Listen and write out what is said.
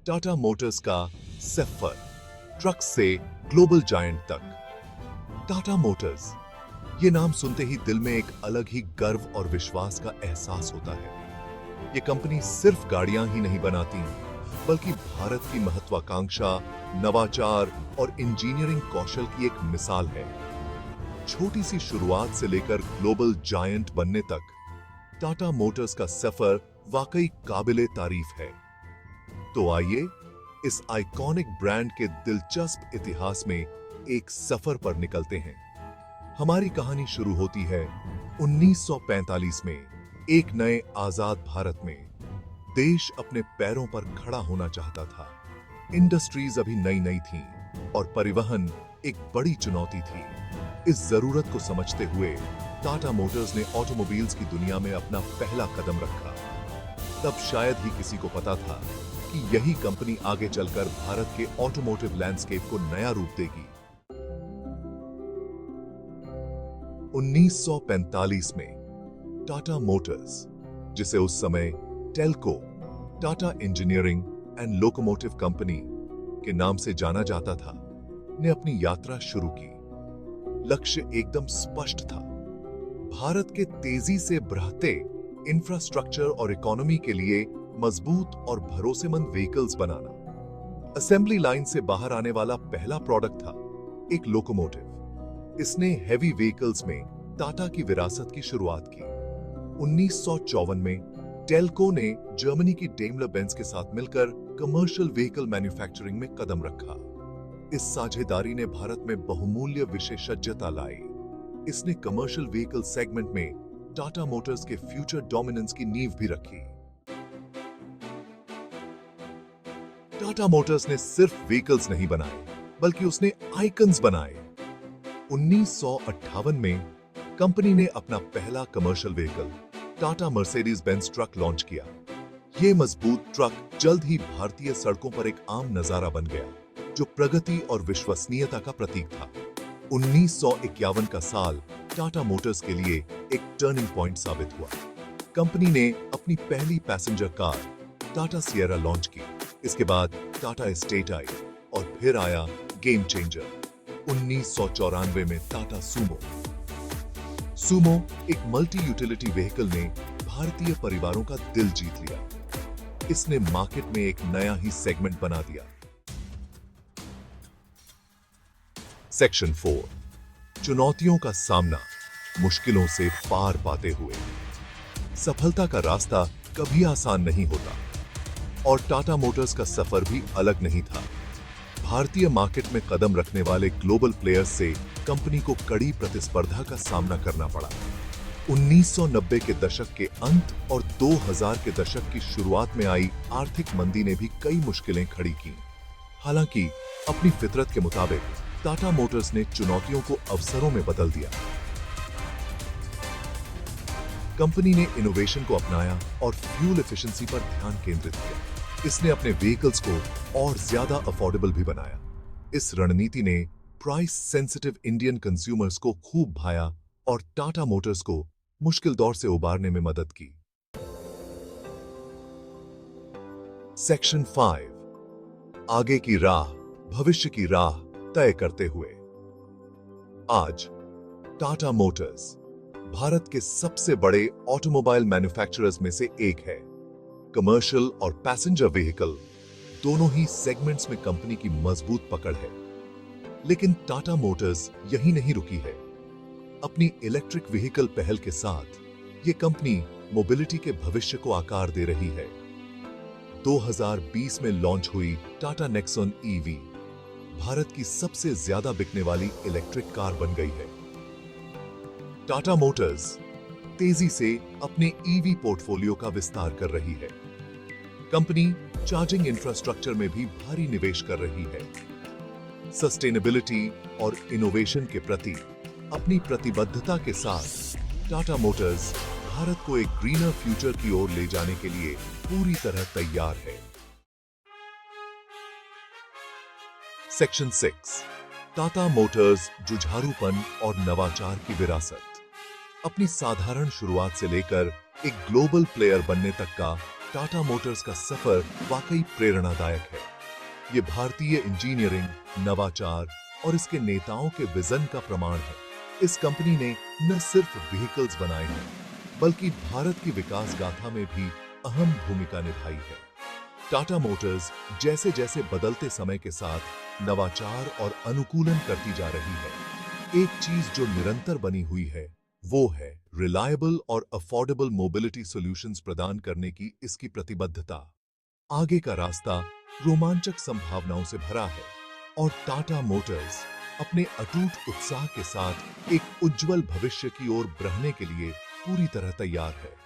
Tata Motors का safer, truck से global giant तक। टाटा मोटर्स, ये नाम सुनते ही दिल में एक अलग ही गर्व और विश्वास का एहसास होता है। ये कंपनी सिर्फ गाड़ियां ही नहीं बनाती, बल्कि भारत की महत्वाकांक्षा, नवाचार और इंजीनियरिंग कौशल की एक मिसाल है। छोटी सी शुरुआत से लेकर ग्लोबल जायंट बनने तक टाटा मोटर्स का सफर वाकई काबिले तारीफ है। तो आइए इस आइकॉनिक ब्रांड के दिलचस्प इतिहास में एक सफर पर निकलते हैं। हमारी कहानी शुरू होती है 1945 में, एक नए आजाद भारत में। देश अपने पैरों पर खड़ा होना चाहता था। इंडस्ट्रीज अभी नई नई थीं और परिवहन एक बड़ी चुनौती थी। इस जरूरत को समझते हुए टाटा मोटर्स ने ऑटोमोबाइल्स की दुनिया में अपना पहला कदम रखा। तब शायद ही किसी को पता था कि यही कंपनी आगे चलकर भारत के ऑटोमोटिव लैंडस्केप को नया रूप देगी। 1945 में टाटा मोटर्स, जिसे उस समय Telco, Tata engineering and locomotive company के नाम से जाना जाता था, ने अपनी यात्रा शुरू की। लक्ष्य एकदम स्पष्ट था, भारत के तेजी से बढ़ते इंफ्रास्ट्रक्चर और इकोनॉमी के लिए मजबूत और भरोसेमंद व्हीकल्स बनाना। असेंबली लाइन से बाहर आने वाला पहला प्रोडक्ट था एक लोकोमोटिव। इसने हेवी व्हीकल्स में टाटा की विरासत की शुरुआत की। 1954 में टेल्को ने जर्मनी की डेमलर बेंज के साथ मिलकर कमर्शियल व्हीकल मैन्युफैक्चरिंग में कदम रखा। इस साझेदारी ने भारत में बहुमूल्य विशेषज्ञता लाई। इसने कमर्शियल व्हीकल सेगमेंट में टाटा मोटर्स के फ्यूचर डोमिनेंस की नींव भी रखी। टाटा मोटर्स ने सिर्फ व्हीकल्स नहीं बनाए, बल्कि उसने आइकन्स बनाए। 1958 में कंपनी ने अपना पहला commercial vehicle Tata Mercedes Benz truck launch किया। यह मजबूत ट्रक जल्द ही भारतीय सड़कों पर एक आम नजारा बन गया, जो प्रगति और विश्वसनीयता का प्रतीक था। 1951 का साल टाटा मोटर्स के लिए एक टर्निंग पॉइंट साबित हुआ। कंपनी ने अपनी पहली passenger car Tata Sierra launch की। इसके बाद टाटा एस्टेट आई और फिर आया गेम चेंजर 1994 में टाटा सूमो। सूमो एक मल्टी यूटिलिटी व्हीकल ने भारतीय परिवारों का दिल जीत लिया। इसने मार्केट में एक नया ही सेगमेंट बना दिया। सेक्शन 4, चुनौतियों का सामना, मुश्किलों से पार पाते हुए। सफलता का रास्ता कभी आसान नहीं होता, और टाटा मोटर्स का सफर भी अलग नहीं था। भारतीय मार्केट में कदम रखने वाले ग्लोबल प्लेयर्स से कंपनी को कड़ी प्रतिस्पर्धा का सामना करना पड़ा। 1990 के दशक के अंत और 2000 के दशक की शुरुआत में आई आर्थिक मंदी ने भी कई मुश्किलें खड़ी की। हालांकि अपनी फितरत के मुताबिक टाटा मोटर्स ने चुनौतियों को अवसरों में बदल दिया। कंपनी ने इनोवेशन को अपनाया और फ्यूल एफिशिएंसी पर ध्यान केंद्रित किया। इसने अपने व्हीकल्स को और ज्यादा अफोर्डेबल भी बनाया। इस रणनीति ने प्राइस सेंसिटिव इंडियन कंज्यूमर्स को खूब भाया और टाटा मोटर्स को मुश्किल दौर से उबारने में मदद की। सेक्शन 5, आगे की राह, भविष्य की राह तय करते हुए। आज टाटा मोटर्स भारत के सबसे बड़े ऑटोमोबाइल मैन्युफैक्चरर्स में से एक है। कमर्शियल और पैसेंजर व्हीकल दोनों ही सेगमेंट्स में कंपनी की मजबूत पकड़ है। लेकिन टाटा मोटर्स यहीं नहीं रुकी है। अपनी इलेक्ट्रिक व्हीकल पहल के साथ ये कंपनी मोबिलिटी के भविष्य को आकार दे रही है। 2020 में लॉन्च हुई टाटा नेक्सॉन ईवी भारत की सबसे ज्यादा बिकने वाली इलेक्ट्रिक कार बन गई है। टाटा मोटर्स तेजी से अपने ईवी पोर्टफोलियो का विस्तार कर रही है। कंपनी चार्जिंग इंफ्रास्ट्रक्चर में भी भारी निवेश कर रही है। सस्टेनेबिलिटी और इनोवेशन के प्रति अपनी प्रतिबद्धता के साथ टाटा मोटर्स भारत को एक ग्रीनर फ्यूचर की ओर ले जाने के लिए पूरी तरह तैयार है। सेक्शन 6, टाटा मोटर्स जुझारूपन और नवाचार की विरासत। अपनी साधारण शुरुआत से लेकर एक ग्लोबल प्लेयर बनने तक का टाटा मोटर्स का सफर वाकई प्रेरणादायक है। ये भारतीय इंजीनियरिंग, नवाचार और इसके नेताओं के विजन का प्रमाण है। इस कंपनी ने न सिर्फ व्हीकल्स बनाए हैं, बल्कि भारत की विकास गाथा में भी अहम भूमिका निभाई है। टाटा मोटर्स जैसे जैसे बदलते समय के साथ नवाचार और अनुकूलन करती जा रही है, एक चीज जो निरंतर बनी हुई है वो है रिलायबल और अफोर्डेबल मोबिलिटी सॉल्यूशंस प्रदान करने की इसकी प्रतिबद्धता। आगे का रास्ता रोमांचक संभावनाओं से भरा है और टाटा मोटर्स अपने अटूट उत्साह के साथ एक उज्जवल भविष्य की ओर बढ़ने के लिए पूरी तरह तैयार है।